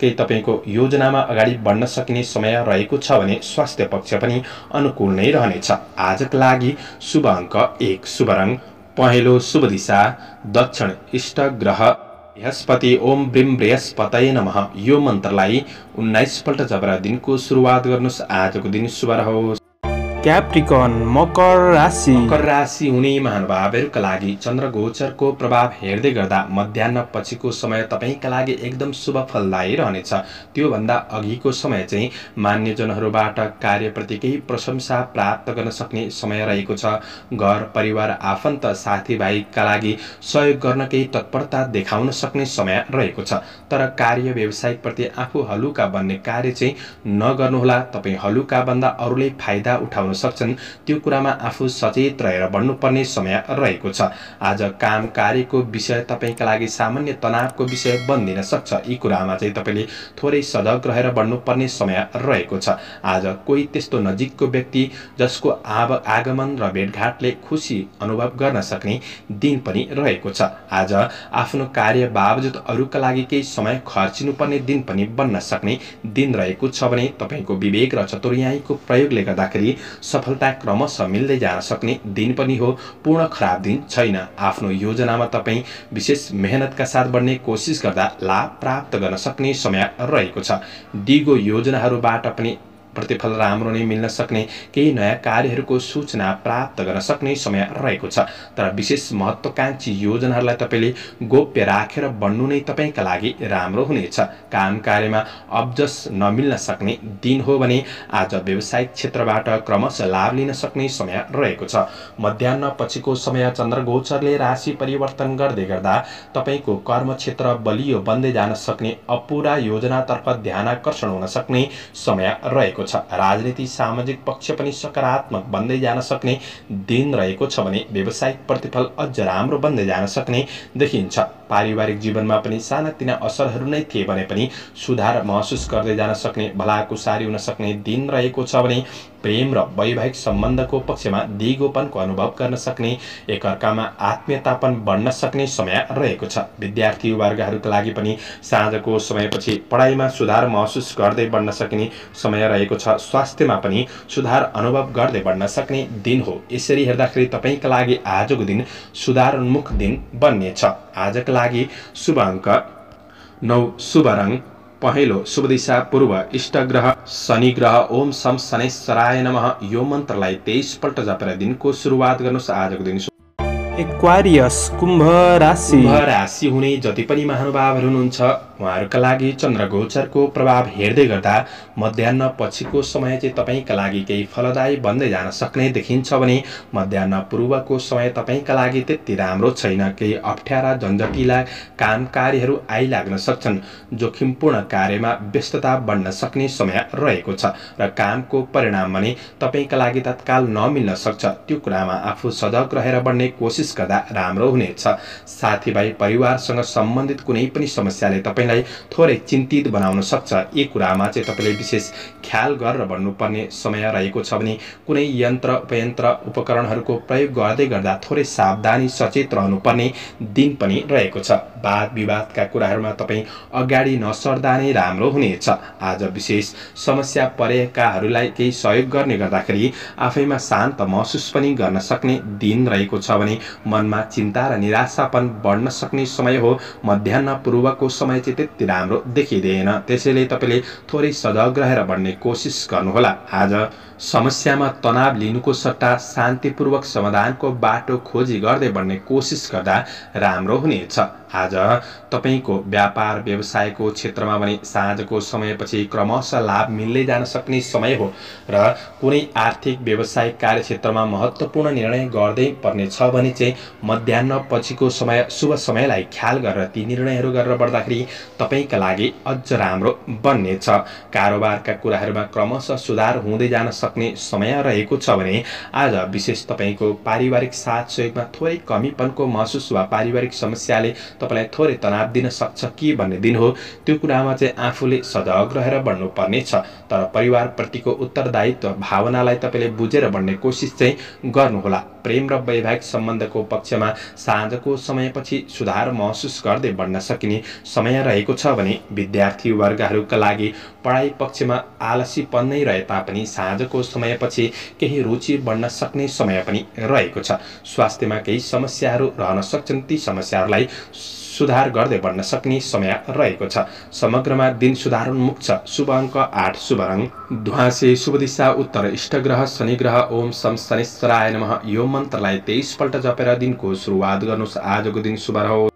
केही तपाईको योजनामा अगाडि बढ्न सक्ने समय रहेको छ भने स्वास्थ्य पक्ष पनि अनुकूल नै रहनेछ। आजका लागि शुभ अङ्क 1, शुभ रङ पहेँलो, शुभ दिशा दक्षिण, इष्ट ग्रह बृहस्पति। ओम ब्रीम बृहस्पतये नमः यो मन्त्रलाई 19 पल्ट जपेर दिनको सुरुवात गर्नुस्। आजको दिन शुभ रहोस्। क्याप्रिकन मकर राशि हुने महानुभावहरूका लागि चन्द्र गोचरको प्रभाव हेर्दै गर्दा मध्याह्न पछिको समय तपाईका लागि एकदम शुभ फलदायी रहनेछ। त्यो भन्दा अघिको समय चाहिँ मान्यजनहरूबाट कार्यप्रति केही प्रशंसा प्राप्त गर्न सक्ने समय रहेको छ। घर परिवार आफन्त साथीभाइका लागि सहयोग गर्न केही तत्परता देखाउन सक्ने समय रहेको छ। तर कार्य व्यावसायिक प्रति आफू हलुका बन्ने कार्य चाहिँ नगर्नुहोला। तपाईँ हलुका भन्दा अरूले फाइदा उठाउन सक्छन्। त्यो कुरामा आफू सचेत रहेर बढ्नुपर्ने समय रहेको छ। आज काम कार्यको विषय तपाईका लागि सामान्य तनावको विषय बन्दिन सक्छ। यी कुरामा चाहिँ तपाईले थोरै सजग रहेर बढ्नुपर्ने समय रहेको छ। आज कोही त्यस्तो नजिकको व्यक्ति जसको आगमन र भेटघाटले खुसी अनुभव गर्न सक्ने दिन पनि रहेको छ। आज आफ्नो कार्य बावजुद अरूका लागि केही समय खर्चिनुपर्ने दिन पनि बन्न सक्ने दिन रहेको छ भने तपाईको विवेक र चतुर्याइको प्रयोगले गर्दाखेरि सफलता क्रमशः मिल्दै जान सक्ने दिन पनि हो। पूर्ण खराब दिन छैन। आफ्नो योजनामा तपाईँ विशेष मेहनतका साथ बढ्ने कोसिस गर्दा लाभ प्राप्त गर्न सक्ने समय रहेको छ। दिगो योजनाहरूबाट पनि प्रतिफल राम्रो नै मिल्न सक्ने, केही नयाँ कार्यहरूको सूचना प्राप्त गर्न सक्ने समय रहेको छ। तर विशेष महत्त्वकांक्षी योजनाहरूलाई तपाईले गोप्य राखेर बढ्नु नै तपाईका लागि राम्रो हुनेछ। काम कार्यमा अब्जस नमिल्न सक्ने दिन हो भने आज व्यावसायिक क्षेत्रबाट क्रमशः लाभ लिन सक्ने समय रहेको छ। मध्याह्न पछिको समय चन्द्रगोचरले राशि परिवर्तन गर्दै गर्दा तपाईको कर्मक्षेत्र बलियो बन्दै जान सक्ने, अपुरा योजनातर्फ ध्यानाकर्षण हुन सक्ने समय रहेको छ। राजनीति सामाजिक पक्ष पनि सकारात्मक बन्दै जान सक्ने दिन रहेको छ भने व्यावसायिक प्रतिफल अझ राम्रो बन्दै जान सक्ने देखिन्छ। पारिवारिक जीवनमा पनि सानातिना असरहरू नै थिए भने पनि सुधार महसुस गर्दै जान सक्ने, भलाकुसारी हुन सक्ने दिन रहेको छ भने प्रेम र वैवाहिक सम्बन्धको पक्षमा दिगोपनको अनुभव गर्न सक्ने, एकअर्कामा आत्मीयतापन बढ्न सक्ने समय रहेको छ। विद्यार्थी वर्गहरूका लागि पनि साँझको समयपछि पढाइमा सुधार महसुस गर्दै बढ्न सक्ने समय रहेको छ। स्वास्थ्यमा पनि सुधार अनुभव गर्दै बढ्न सक्ने दिन हो। यसरी हेर्दाखेरि तपाईका लागि आजको दिन सुधारोन्मुख दिन बन्नेछ। आजका लागि शुभ अङ्क 9, शुभ रङ पहेँलो, शुभ दिशा पूर्व, इष्ट ग्रह शनि ग्रह। ओम शम शनैश्चराय नमः। यो मन्त्रलाई 23 पल्ट जपेर दिनको सुरुवात गर्नुहोस्। आजको दिन एक्वारियस कुम्भ राशि। कुम्भ राशि हुने जति पनि महानुभावहरू हुनुहुन्छ उहाँहरूका लागि चन्द्र गोचरको प्रभाव हेर्दै गर्दा मध्याह्न पछिको समय चाहिँ तपाईका लागि केही फलदायी बन्दै जान सक्ने देखिन्छ भने मध्याह्न पूर्वको समय तपाईका लागि त्यति राम्रो छैन। केही अप्ठ्यारा जन्जटिला काम कार्यहरू आइलाग्न सक्छन्। जोखिमपूर्ण कार्यमा व्यस्तता बढ्न सक्ने समय रहेको छ र कामको परिणाम भने तपाईका लागि तत्काल नमिल्न सक्छ। त्यो कुरामा आफू सजग रहेर बढ्ने कोसिस गर्दा राम्रो हुनेछ। साथीभाइ परिवारसँग सम्बन्धित कुनै पनि समस्याले तपाईलाई थोरै चिन्तित बनाउन सक्छ। यी कुरामा चाहिँ तपाईले विशेष ख्याल गरेर बढ्नुपर्ने समय रहेको छ भने कुनै यन्त्र उपयन्त्र उपकरणहरूको प्रयोग गर्दै गर्दा थोरै सावधानी सचेत रहनुपर्ने दिन पनि रहेको छ। वाद विवादका कुराहरूमा तपाईँ अगाडि नसर्दा नै राम्रो हुनेछ। आज विशेष समस्या परेकाहरूलाई केही सहयोग गर्ने गर्दाखेरि आफैमा शान्त महसुस पनि गर्न सक्ने दिन रहेको छ भने मनमा चिन्ता र निराशापन बढ्न सक्ने समय हो। मध्याह्न पूर्वको समय चाहिँ त्यति राम्रो देखिँदैन। त्यसैले तपाईले थोरै सजग रहेर बढ्ने कोसिस गर्नुहोला। आज समस्यामा तनाव लिनुको सट्टा शान्तिपूर्वक समाधानको बाटो खोजी गर्दै बढ्ने कोसिस गर्दा राम्रो हुनेछ। आज तपाईको व्यापार व्यवसायको क्षेत्रमा भने साँझको समयपछि क्रमशः लाभ मिल्दै जान सक्ने समय हो र कुनै आर्थिक व्यवसायिक कार्यक्षेत्रमा महत्त्वपूर्ण निर्णय गर्दै पर्ने छ भने चाहिँ मध्याह्न पछिको समय शुभ समयलाई ख्याल गरेर ती निर्णयहरू गरेर बढ्दाखेरि तपाईका लागि अझ राम्रो बन्नेछ। कारोबारका कुराहरूमा क्रमशः सुधार हुँदै जान सक्ने समय रहेको छ भने आज विशेष तपाईको पारिवारिक साथ सहयोगमा थोरै कमीपनको महसुस वा पारिवारिक समस्याले तपाईलाई थोरै तनाव दिन सक्छ कि भन्ने दिन हो। त्यो कुरामा चाहिँ आफूले सजग रहेर बढ्नुपर्ने छ। तर परिवारप्रतिको उत्तरदायित्व भावनालाई तपाईले बुझेर बढ्ने कोसिस चाहिँ गर्नुहोला। प्रेम र वैवाहिक सम्बन्धको पक्षमा साँझको समयपछि सुधार महसुस गर्दै बढ्न सकिने समय रहेको छ भने विद्यार्थी वर्गहरूका लागि पढाइ पक्षमा आलसीपन नै रहे तापनि साँझको समयपछि केही रुचि बढ्न सक्ने समय पनि रहेको छ। स्वास्थ्यमा केही समस्याहरू रहन सक्छन्। ती समस्याहरूलाई सुधार गर्दै बढ्न सक्ने समय रहेको छ। समग्रमा दिन सुधारोन्मुख छ। शुभ अङ्क 8, शुभ रङ ध्वाँसे, शुभ दिशा उत्तर, इष्ट ग्रह शनि ग्रह। ओम शम शनैश्चराय नमः। यो मन्त्रलाई 23 पल्ट जपेर दिनको सुरुवात गर्नुहोस्। आजको दिन शुभ रहोस्।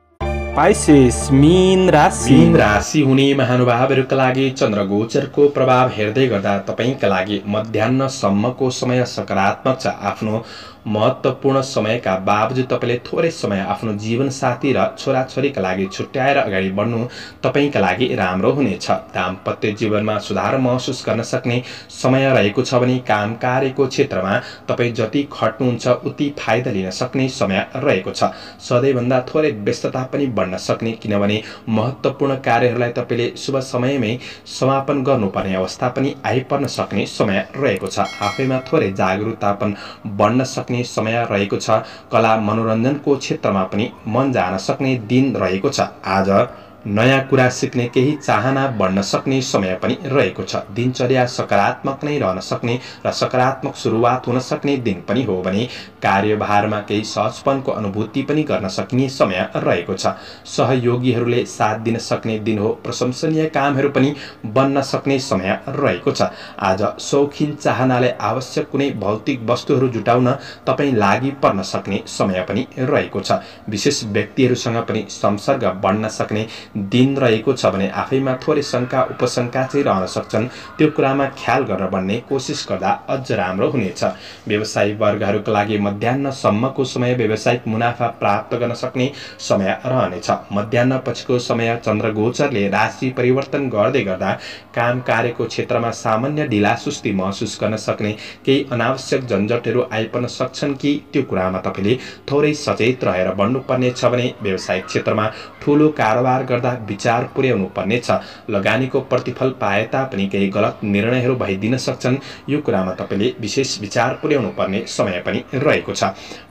पाइसेस मीन राशि। मीन राशि हुने महानुभावहरूका लागि चन्द्र गोचरको प्रभाव हेर्दै गर्दा तपाईका लागि मध्याह्नसम्मको समय सकारात्मक छ। आफ्नो महत्त्वपूर्ण समयका बावजुद तपाईले थोरै समय आफ्नो जीवनसाथी र छोराछोरीका लागि छुट्याएर अगाडि बढ्नु तपाईका लागि राम्रो हुनेछ। दाम्पत्य जीवनमा सुधार महसुस गर्न सक्ने समय रहेको छ भने काम कार्यको क्षेत्रमा तपाईँ जति खट्नुहुन्छ उति फाइदा लिन सक्ने समय रहेको छ। सधैँभन्दा थोरै व्यस्तता पनि बढ्न सक्ने, किनभने महत्त्वपूर्ण कार्यहरूलाई तपाईले शुभ समयमै समापन गर्नुपर्ने अवस्था पनि आइपर्न सक्ने समय रहेको छ। आफैमा थोरै जागरुकतापन बढ्न सक्ने समय रहेको छ। कला मनोरञ्जनको क्षेत्रमा पनि मन जान सक्ने दिन रहेको छ। आज नयाँ कुरा सिक्ने केही चाहना बढ्न सक्ने समय पनि रहेको छ। दिनचर्या सकारात्मक नै रहन सक्ने र सकारात्मक सुरुवात हुन सक्ने दिन पनि हो भने कार्यभारमा केही सहजपनको अनुभूति पनि गर्न सकिने समय रहेको छ। सहयोगीहरूले साथ दिन सक्ने दिन हो। प्रशंसनीय कामहरू पनि बन्न सक्ने समय रहेको छ। आज शौखिन चाहनाले आवश्यक कुनै भौतिक वस्तुहरू जुटाउन तपाईँ लागि पर्न सक्ने समय पनि रहेको छ। विशेष व्यक्तिहरूसँग पनि संसर्ग बढ्न सक्ने दिन रहेको छ भने आफैमा थोरै शङ्का उपशङ्का चाहिँ रहन सक्छन्। त्यो कुरामा ख्याल गरेर बढ्ने कोसिस गर्दा अझ राम्रो हुनेछ। व्यवसायी वर्गहरूका लागि मध्याह्नसम्मको समय व्यावसायिक मुनाफा प्राप्त गर्न सक्ने समय रहनेछ। मध्याह्न पछिको समय चन्द्र गोचरले राशि परिवर्तन गर्दै गर्दा काम कार्यको क्षेत्रमा सामान्य ढिलासुस्ती महसुस गर्न सक्ने, केही अनावश्यक झन्झटहरू आइपर्न सक्छन् कि त्यो कुरामा तपाईँले थोरै सचेत रहेर बढ्नुपर्ने छ भने व्यवसायिक क्षेत्रमा ठुलो कारोबार गर्दा विचार पुर्याउनु पर्नेछ। लगानीको प्रतिफल पाए तापनि केही गलत निर्णयहरू भइदिन सक्छन्। यो कुरामा तपाईँले विशेष विचार पुर्याउनु पर्ने समय पनि रहेको छ।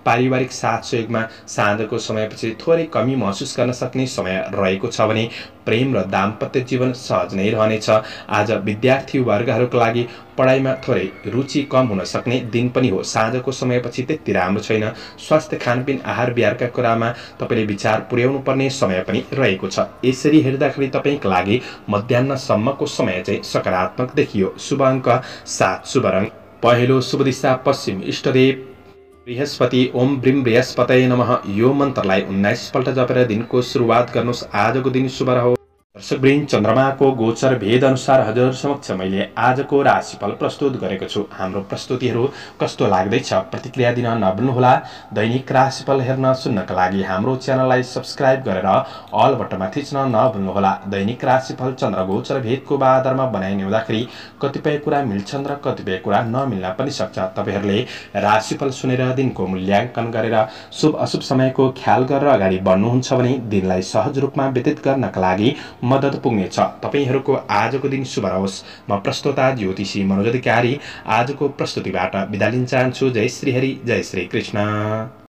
पारिवारिक साथ सहयोगमा साँझको समयपछि थोरै कमी महसुस गर्न सक्ने समय रहेको छ भने प्रेम र दाम्पत्य जीवन सहज नै रहनेछ। आज विद्यार्थी वर्गहरूका लागि पढाइमा थोरै रुचि कम हुन सक्ने दिन पनि हो। साँझको समयपछि त्यति राम्रो छैन। स्वास्थ्य, खानपिन, आहार विहारका कुरामा तपाईँले विचार पुर्याउनु पर्ने समय पनि रहेको छ। यसरी हेर्दाखेरि तपाईँका लागि मध्याह्नसम्मको समय चाहिँ सकारात्मक देखियो। शुभ अङ्क 7, शुभ रङ पहेँलो, शुभ दिशा पश्चिम, इष्टदेव बृहस्पति। ओम ब्रीम बृहस्पतये नमः यो मन्त्रलाई 19 पल्ट जपेर दिनको सुरुवात गर्नुहोस्। आजको दिन शुभ रहोस्। दर्शकवृन्द, चन्द्रमाको गोचर भेद अनुसार हजुर समक्ष मैले आजको राशिफल प्रस्तुत गरेको छु। हाम्रो प्रस्तुतिहरू कस्तो लाग्दैछ प्रतिक्रिया दिन नभुल्नुहोला। दैनिक राशिफल हेर्न सुन्नका लागि हाम्रो च्यानललाई सब्स्क्राइब गरेर अल बटनमा थिच्न नभुल्नुहोला। दैनिक राशिफल चन्द्र गोचर भेदको आधारमा बनाइने हुँदाखेरि कतिपय कुरा मिल्छन् र कतिपय कुरा नमिल्न पनि सक्छ। तपाईँहरूले राशिफल सुनेर दिनको मूल्याङ्कन गरेर शुभ अशुभ समयको ख्याल गरेर अगाडि बढ्नुहुन्छ भने दिनलाई सहज रूपमा व्यतीत गर्नका लागि मद्दत पुग्नेछ। तपाईहरूको आजको दिन शुभ रहोस्। म प्रस्तोता ज्योतिषी मनोज अधिकारी आजको प्रस्तुतिबाट बिदा लिन चाहन्छु। जय श्री हरि, जय श्री कृष्ण।